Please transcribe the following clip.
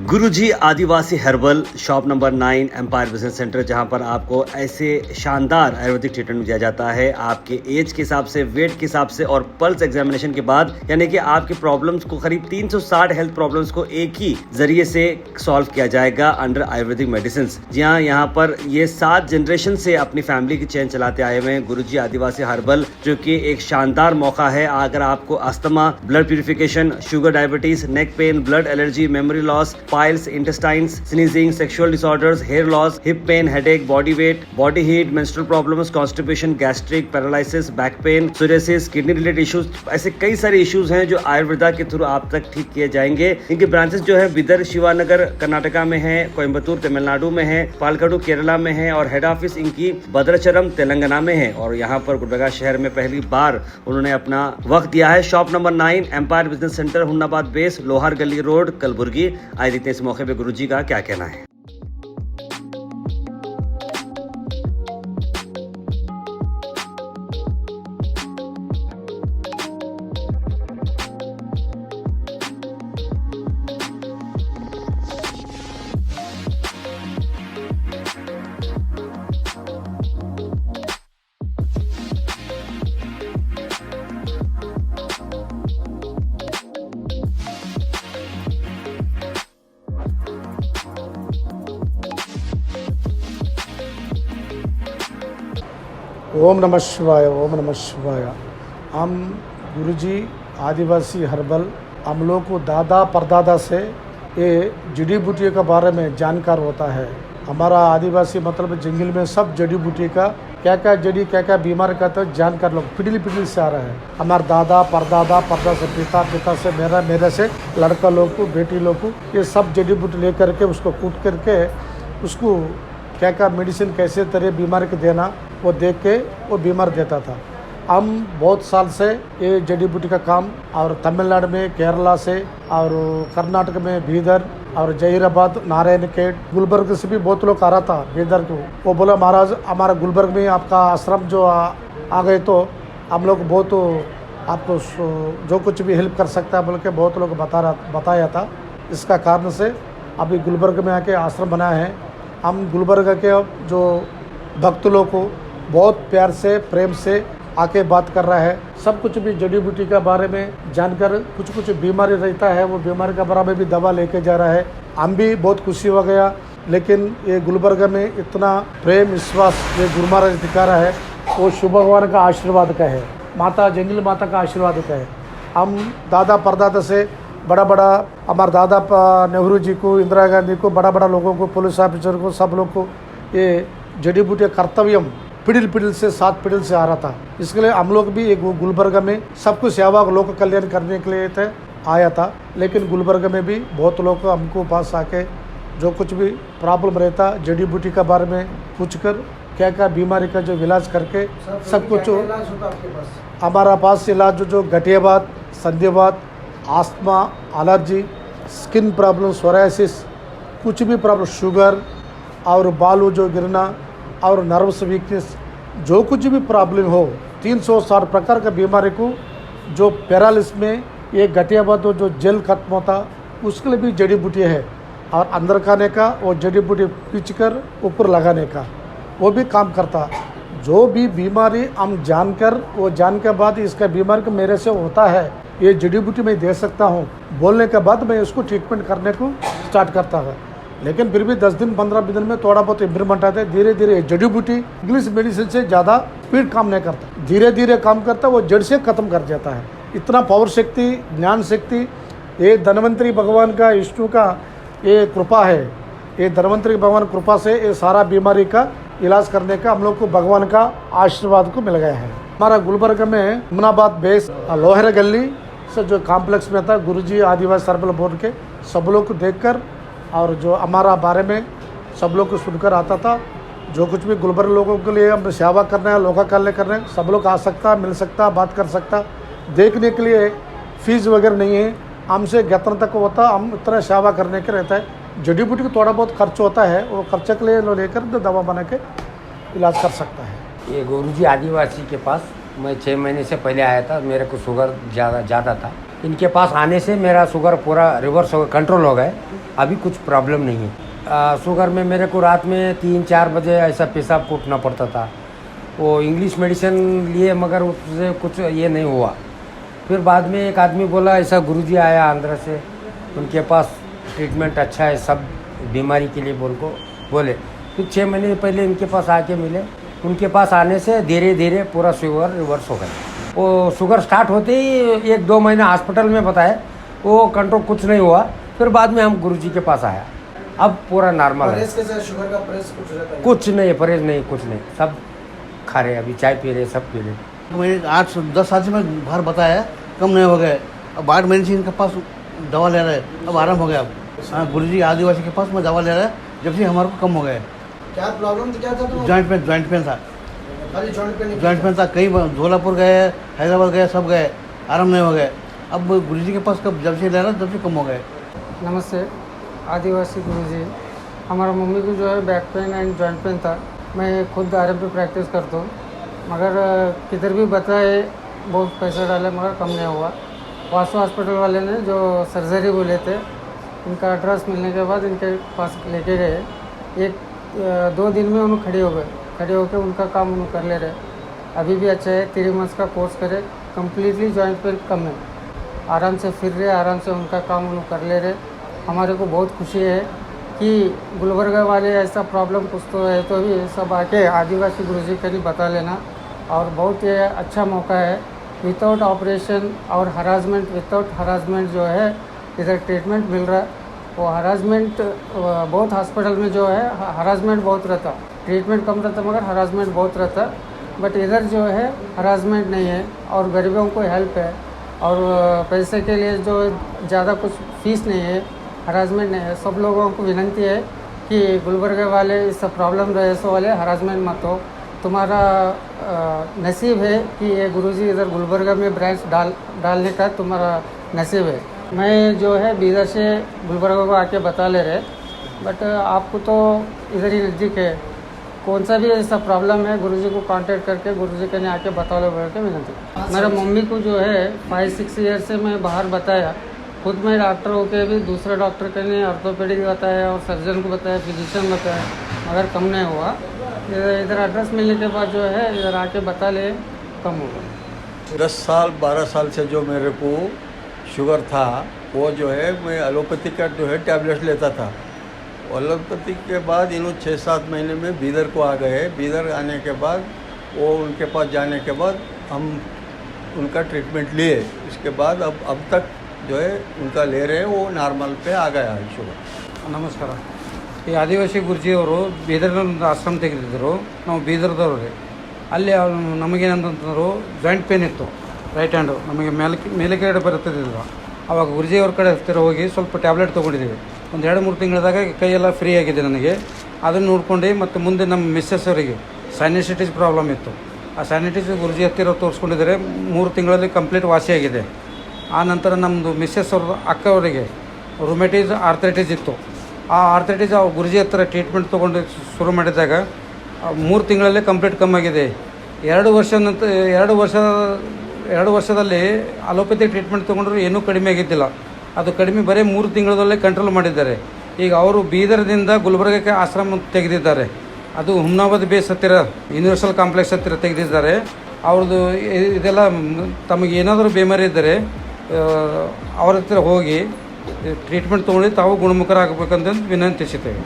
गुरुजी Adivasi herbal shop number 9 Empire business centre, जहां पर आपको ऐसे शानदार आयुर्वेदिक ट्रीटमेंट दिया जाता है आपके एज के हिसाब से, वेट के हिसाब से और पल्स एग्जामिनेशन के बाद, यानी कि आपके प्रॉब्लम्स को करीब 360 हेल्थ प्रॉब्लम्स को एक ही जरिए से सॉल्व किया जाएगा अंडर आयुर्वेदिक मेडिसिन। जी हाँ, यहाँ पर ये 7 जनरेशन से अपनी फैमिली की चेन चलाते आए हुए हैं गुरुजी आदिवासी हर्बल, जो कि एक शानदार मौका है। अगर आपको asthma, blood purification, sugar, diabetes, neck pain, blood allergy, memory loss, piles, intestines, sneezing, sexual disorders, hair loss, hip pain, headache, body weight, body heat, menstrual problems, constipation, gastric, paralysis, back pain, psoriasis, kidney related issues, ऐसे कई सारे issues हैं जो आयुर्वेदा के through आप तक ठीक किए जाएंगे। इनके ब्रांचेस जो है बिदर शिवानगर कर्नाटका में है, कोयम्बतूर तमिलनाडु में है, पालकाडु केरला में है और हेड ऑफिस इनकी भद्राचरम तेलंगाना में है। और यहाँ पर गुलबर्गा शहर में पहली बार उन्होंने अपना वक्त दिया है। Shop number 9 Empire business centre, Hunnabad base, Lohar Gali road, Kalaburagi. आए देखते हैं इस मौके पे गुरुजी का क्या कहना है। ओम नमः शिवाय, ओम नमः शिवाय। हम गुरुजी आदिवासी हर्बल, हम लोग को दादा परदादा से ये जड़ी बूटी के बारे में जानकार होता है। हमारा आदिवासी मतलब जंगल में सब जड़ी बूटी का क्या क्या बीमारी का तो जानकार लोग पिटली से आ रहा है। हमारे दादा परदादा से पिता से मेरे से लड़का लोग को, बेटी लोग को, ये सब जड़ी बूटी लेकर के उसको कूट करके उसको क्या मेडिसिन कैसे तरह बीमारी को देना वो देख के वो बीमार देता था। हम बहुत साल से ये जड़ी बूटी का काम और तमिलनाडु में, केरला से और कर्नाटक में बीदर और जहीराबाद, नारायण खेत, गुलबर्ग से भी बहुत लोग आ रहा था बीदर को। वो बोला महाराज हमारा गुलबर्ग में आपका आश्रम जो आ गए तो हम लोग बहुत आपको जो कुछ भी हेल्प कर सकता है बोल के बहुत लोग बताया था। इसका कारण से अभी गुलबर्ग में आके आश्रम बनाया है। हम गुलबर्ग के जो भक्त लोग को बहुत प्यार से, प्रेम से आके बात कर रहा है। सब कुछ भी जड़ी बूटी के बारे में जानकर कुछ बीमारी रहता है वो बीमारी के बारे में भी दवा लेके जा रहा है। हम भी बहुत खुशी हो गया। लेकिन ये गुलबर्ग में इतना प्रेम विश्वास ये गुरु महाराज दिखा रहा है वो शिव भगवान का आशीर्वाद का है, माता जंगल माता का आशीर्वाद का है। हम दादा परदादा से बड़ा हमारे दादा नेहरू जी को, इंदिरा गांधी को, बड़ा लोगों को, पुलिस ऑफिसर को, सब लोग को ये जड़ी बूटी कर्तव्यम पिड़िल से 7 पीढ़ी से आ रहा था। इसके लिए हम लोग भी एक गुलबर्ग में सबको सेवा लोक कल्याण करने के लिए आया था। लेकिन गुलबर्ग में भी बहुत लोग हमको पास आके जो कुछ भी प्रॉब्लम रहता जड़ी बूटी के बारे में पूछ कर क्या बीमारी का जो इलाज करके सब कुछ हमारा पास इलाज जो गठियाबाद, संधिवात, asthma, allergy, skin problem, psoriasis, कुछ भी प्रॉब्लम, शुगर और बालू जो गिरना और नर्व्स वीकनेस, जो कुछ भी प्रॉब्लम हो 360 प्रकार का बीमारी को, जो पैरालिसिस में ये गठियाबाद जो जेल खत्म होता उसके लिए भी जड़ी बूटी है। और अंदर खाने का वो जड़ी बूटी पीच कर ऊपर लगाने का वो भी काम करता। जो भी बीमारी हम जानकर वो जान के बाद इसका बीमारी को मेरे से होता है ये जड़ी बूटी मैं दे सकता हूँ बोलने के बाद मैं इसको ट्रीटमेंट करने को स्टार्ट करता है। लेकिन फिर भी 10 दिन 15 दिन में थोड़ा बहुत इम्प्रूवमेंट आता है। धीरे धीरे जड़ी बूटी इंग्लिश मेडिसिन से ज़्यादा स्पीड काम नहीं करता, धीरे काम करता, वो जड़ से ख़त्म कर जाता है। इतना पावर शक्ति, ज्ञान शक्ति ये धन्वंतरी भगवान का, विष्णु का ये कृपा है। ये धन्वंतरी भगवान कृपा से ये सारा बीमारी का इलाज करने का हम लोग को भगवान का आशीर्वाद को मिल गया है। हमारा गुलबर्ग में हुन्नाबाद बेस लोहार गली से जो कॉम्प्लेक्स में था गुरुजी आदिवासी हर्बल बोर्ड के सब लोग को देखकर और जो हमारा बारे में सब लोग को सुनकर आता था। जो कुछ भी गुलबर्ग लोगों के लिए हम सेवा करना है, लोका कल्याण करना है, सब लोग आ सकता, मिल सकता, बात कर सकता। देखने के लिए फीस वगैरह नहीं है, हमसे ज्ञातन तक होता, हम इतना सेवा करने के रहता है। जड़ी बूटी को थोड़ा बहुत खर्च होता है, वो खर्चे के लिए लेकर दवा बना के इलाज कर सकता है। ये गुरुजी आदिवासी के पास मैं 6 महीने से पहले आया था। मेरे को शुगर ज़्यादा था, इनके पास आने से मेरा शुगर पूरा रिवर्स हो कंट्रोल हो गया, अभी कुछ प्रॉब्लम नहीं है। शुगर में मेरे को रात में 3-4 बजे ऐसा पेशाब उठना पड़ता था। वो इंग्लिश मेडिसिन लिए मगर उससे कुछ ये नहीं हुआ। फिर बाद में एक आदमी बोला ऐसा गुरुजी आया आंध्र से, उनके पास ट्रीटमेंट अच्छा है सब बीमारी के लिए बोले। फिर 6 महीने पहले इनके पास आके मिले, उनके पास आने से धीरे धीरे पूरा शुगर रिवर्स हो गया। वो शुगर स्टार्ट होते ही 1-2 महीने हॉस्पिटल में बताए, वो कंट्रोल कुछ नहीं हुआ। फिर बाद में हम गुरुजी के पास आया, अब पूरा नॉर्मल है। शुगर का परहेज कुछ रहता है? कुछ नहीं, परहेज नहीं, कुछ नहीं, सब खा रहे, अभी चाय पी रहे, सब पी रहे। मैंने 8-10 साल से मैं बाहर बताया, कम नहीं हो गए। अब 8 महीने से इनके पास दवा ले रहे हैं, अब आराम हो गया। हाँ, गुरुजी आदिवासी के पास मैं दवा ले रहा है, जब से हमारे को कम हो गया। क्या प्रॉब्लम क्या था तुम्हें? जॉइंट पेन था। खाली जॉइंट पेन था, कहीं धौलापुर गए, हैदराबाद गए, सब गए, आराम नहीं हो गए। अब गुरुजी के पास कब जब से ले रहा तब से कम हो गए। नमस्ते, आदिवासी गुरुजी। हमारा मम्मी को जो है back pain and joint pain था। मैं खुद आरएम पे प्रैक्टिस करता हूँ, मगर किधर भी बताए बहुत पैसा डाले मगर कम नहीं हुआ। वासु हॉस्पिटल वाले ने जो सर्जरी बोले थे, इनका एड्रेस मिलने के बाद इनके पास लेके गए। 1-2 दिन में उन्होंने खड़े होकर उनका काम उन्होंने कर ले रहे। अभी भी अच्छा है, 3 मंथ्स का कोर्स करे, कम्प्लीटली जॉइंट पेन कम है, आराम से फिर रहे, आराम से उनका काम उन्होंने कर ले रहे। हमारे को बहुत खुशी है कि गुलबर्गा वाले ऐसा प्रॉब्लम कुछ तो है तो भी सब आके आदिवासी गुरुजी के लिए बता लेना। और बहुत ये अच्छा मौका है, विदाउट ऑपरेशन और हरासमेंट, विदाउट हरासमेंट जो है इधर ट्रीटमेंट मिल रहा है। वो हरासमेंट बहुत हॉस्पिटल में जो है हरासमेंट बहुत रहता, ट्रीटमेंट कम रहता मगर हरासमेंट बहुत रहता। बट इधर जो है हरासमेंट नहीं है और गरीबों को हेल्प है, और पैसे के लिए जो ज़्यादा कुछ फीस नहीं है, हरासमेंट नहीं है। सब लोगों को विनती है कि गुलबर्गा वाले इस प्रॉब्लम रहे सो वाले हरासमेंट मत हो। तुम्हारा नसीब है कि ये गुरुजी इधर गुलबर्गा में ब्रांच डालने का तुम्हारा नसीब है। मैं जो है बीदर से गुलबर्गा को आके बता ले रहे, बट आपको तो इधर ही नज़दीक है, कौन सा भी ऐसा प्रॉब्लम है गुरुजी को कांटेक्ट करके गुरुजी के लिए आके बता लो बोल के विनती। मेरा मम्मी को जो है 5-6 ईयर से मैं बाहर बताया, खुद मैं डॉक्टर होके भी दूसरे डॉक्टर के लिए ऑर्थोपेडिक बताया और सर्जन को बताया, फिजिशियन बताया, मगर कम नहीं हुआ। इधर एड्रेस मिलने के बाद जो है इधर आके बता ले, कम होगा। 10 साल 12 साल से जो मेरे को शुगर था, वो जो है मैं एलोपैथी का जो है टैबलेट लेता था। एलोपैथी के बाद इन्होंने 6-7 महीने में बीदर को आ गए। बीदर आने के बाद वो उनके पास जाने के बाद हम उनका ट्रीटमेंट लिए। इसके बाद अब तक जो है उनका ले रहे हैं, वो नॉर्मल पे आ गया है शुगर। ನಮಸ್ಕಾರ. ಈ ಆದಿವಾಸಿ ಗುರುಜಿಯವರು ಬೀದರ್ನಲ್ಲಿ ಆಶ್ರಮ ತೆಗೆದಿದ್ದರು, ನಾವು ಬೀದರ್ದವ್ರಿಗೆ. ಅಲ್ಲಿ ನಮಗೇನಂತಂದ್ರು ಜಾಯಿಂಟ್ ಪೇನ್ ಇತ್ತು, ರೈಟ್ ಹ್ಯಾಂಡು ನಮಗೆ ಮೇಲೆ ಕೆಳಗಡೆ ಬರುತ್ತಿದ್ದಿಲ್ಲ. ಆವಾಗ ಗುರುಜಿಯವ್ರ ಕಡೆ ಹತ್ತಿರ ಹೋಗಿ ಸ್ವಲ್ಪ ಟ್ಯಾಬ್ಲೆಟ್ ತೊಗೊಂಡಿದ್ದೀವಿ. ಒಂದು 2-3 ತಿಂಗಳದಾಗ ಕೈಯೆಲ್ಲ ಫ್ರೀ ಆಗಿದೆ ನನಗೆ. ಅದನ್ನು ನೋಡ್ಕೊಂಡು ಮತ್ತು ಮುಂದೆ ನಮ್ಮ ಮಿಸ್ಸಸ್ ಅವರಿಗೆ ಸೈನಸೈಟಿಸ್ ಪ್ರಾಬ್ಲಮ್ ಇತ್ತು. ಆ ಸೈನಸೈಟಿಸ್ ಗುರುಜಿ ಹತ್ತಿರ ತೋರಿಸ್ಕೊಂಡಿದ್ದಾರೆ, 3 ತಿಂಗಳಲ್ಲಿ ಕಂಪ್ಲೀಟ್ ವಾಸಿಯಾಗಿದೆ. ಆ ನಂತರ ನಮ್ಮದು ಮಿಸ್ಸಸ್ ಅವ್ರ ಅಕ್ಕವರಿಗೆ ರುಮೆಟಿಸ್ ಆರ್ಥರೈಟಿಸ್ ಇತ್ತು. ಆ ಆರ್ಥರೈಟಿಸ್ ಗುರುಜಿ ಹತ್ತಿರ ಟ್ರೀಟ್ಮೆಂಟ್ ತೊಗೊಂಡು ಶುರು ಮಾಡಿದಾಗ 3 ತಿಂಗಳಲ್ಲೇ ಕಂಪ್ಲೀಟ್ ಕಮ್ಮಾಗಿದೆ. 2 ವರ್ಷದಲ್ಲಿ ಅಲೋಪತಿ ಟ್ರೀಟ್ಮೆಂಟ್ ತೊಗೊಂಡ್ರು ಏನೂ ಕಡಿಮೆ ಆಗಿದ್ದಿಲ್ಲ. ಅದು ಕಡಿಮೆ ಬರೀ 3 ತಿಂಗಳಲ್ಲೇ ಕಂಟ್ರೋಲ್ ಮಾಡಿದ್ದಾರೆ. ಈಗ ಅವರು ಬೀದರ್ದಿಂದ ಗುಲ್ಬರ್ಗಕ್ಕೆ ಆಶ್ರಮ ತೆಗೆದಿದ್ದಾರೆ. ಅದು ಹುಮ್ನಾಬಾದ್ ಬೇಸ್ ಹತ್ತಿರ ಯೂನಿವರ್ಸಲ್ ಕಾಂಪ್ಲೆಕ್ಸ್ ಹತ್ತಿರ ತೆಗೆದಿದ್ದಾರೆ. ಅವ್ರದ್ದು ಇದೆಲ್ಲ ತಮಗೆ ಏನಾದರೂ ಬೇಮಾರಿ ಇದ್ದರೆ ಅವ್ರ ಹತ್ತಿರ ಹೋಗಿ ಟ್ರೀಟ್ಮೆಂಟ್ ತೊಗೊಂಡು ತಾವು ಗುಣಮುಖರಾಗಬೇಕಂತ ವಿನಂತಿಸುತ್ತೇವೆ.